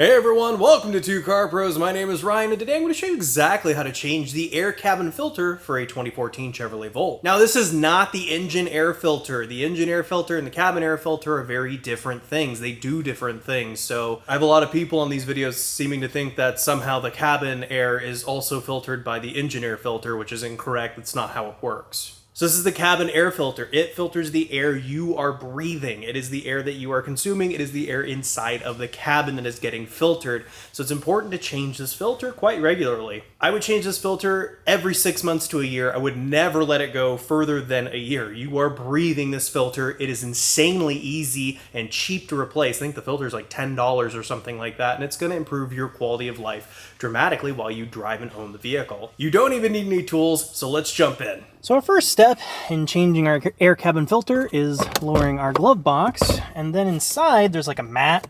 Hey everyone, welcome to Two Car Pros. My name is Ryan, and today I'm going to show you exactly how to change the air cabin filter for a 2014 Chevrolet Volt. Now, this is not the engine air filter. The engine air filter and the cabin air filter are very different things. They do different things. So I have a lot of people on these videos seeming to think that somehow the cabin air is also filtered by the engine air filter, which is incorrect. That's not how it works. So this is the cabin air filter. It filters the air you are breathing. It is the air that you are consuming. It is the air inside of the cabin that is getting filtered. So it's important to change this filter quite regularly. I would change this filter every 6 months to a year. I would never let it go further than a year. You are breathing this filter. It is insanely easy and cheap to replace. I think the filter is like $10 or something like that, and it's going to improve your quality of life dramatically while you drive and own the vehicle. You don't even need any tools, so let's jump in. So our first step in changing our air cabin filter is lowering our glove box, and then inside there's like a mat.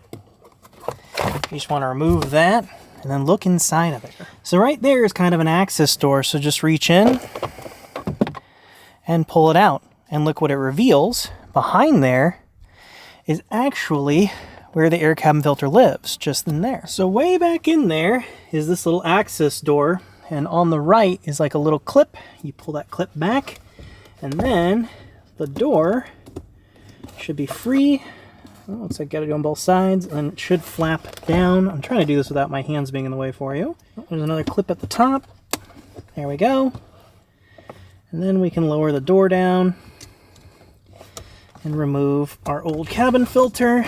You just want to remove that and then look inside of it. So right there is kind of an access door, so just reach in and pull it out, and look what it reveals. Behind there is actually where the air cabin filter lives, just in there. So way back in there is this little access door, and on the right is like a little clip. You pull that clip back, and then the door should be free. Oh, looks like I got it on both sides, and it should flap down. I'm trying to do this without my hands being in the way for you. Oh, there's another clip at the top. There we go. And then we can lower the door down and remove our old cabin filter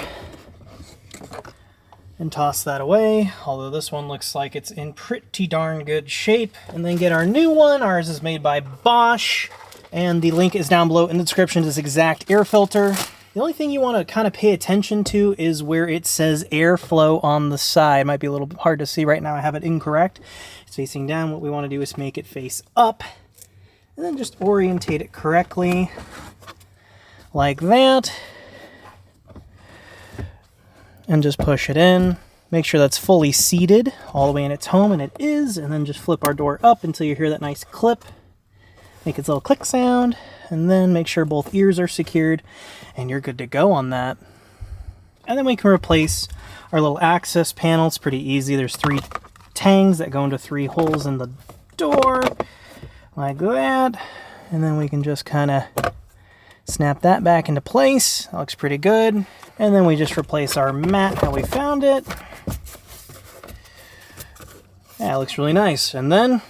and toss that away, although this one looks like it's in pretty darn good shape. And then get our new one. Ours is made by Bosch, and the link is down below in the description to this exact air filter. The only thing you want to kind of pay attention to is where it says airflow on the side. It might be a little bit hard to see right now. I have it incorrect. It's facing down. What we want to do is make it face up, and then just orientate it correctly like that. And just push it in. Make sure that's fully seated all the way in its home, and it is. And then just flip our door up until you hear that nice clip. Make its little click sound, and then make sure both ears are secured, and you're good to go on that. And then we can replace our little access panel. It's pretty easy. There's 3 tangs that go into 3 holes in the door, like that. And then we can just kind of snap that back into place. That looks pretty good. And then we just replace our mat how we found it. Yeah, it looks really nice. And then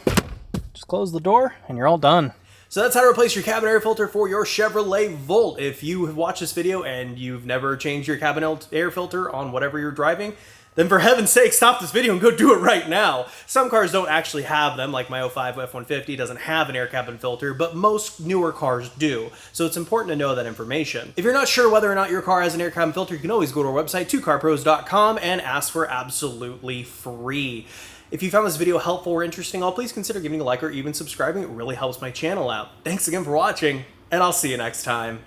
just close the door and you're all done. So that's how to replace your cabin air filter for your Chevrolet Volt. If you have watched this video and you've never changed your cabin air filter on whatever you're driving, then for heaven's sake, stop this video and go do it right now. Some cars don't actually have them, like my 05 F-150 doesn't have an air cabin filter, but most newer cars do. So it's important to know that information. If you're not sure whether or not your car has an air cabin filter, you can always go to our website, twocarpros.com, and ask for absolutely free. If you found this video helpful or interesting, please consider giving a like or even subscribing. It really helps my channel out. Thanks again for watching, and I'll see you next time.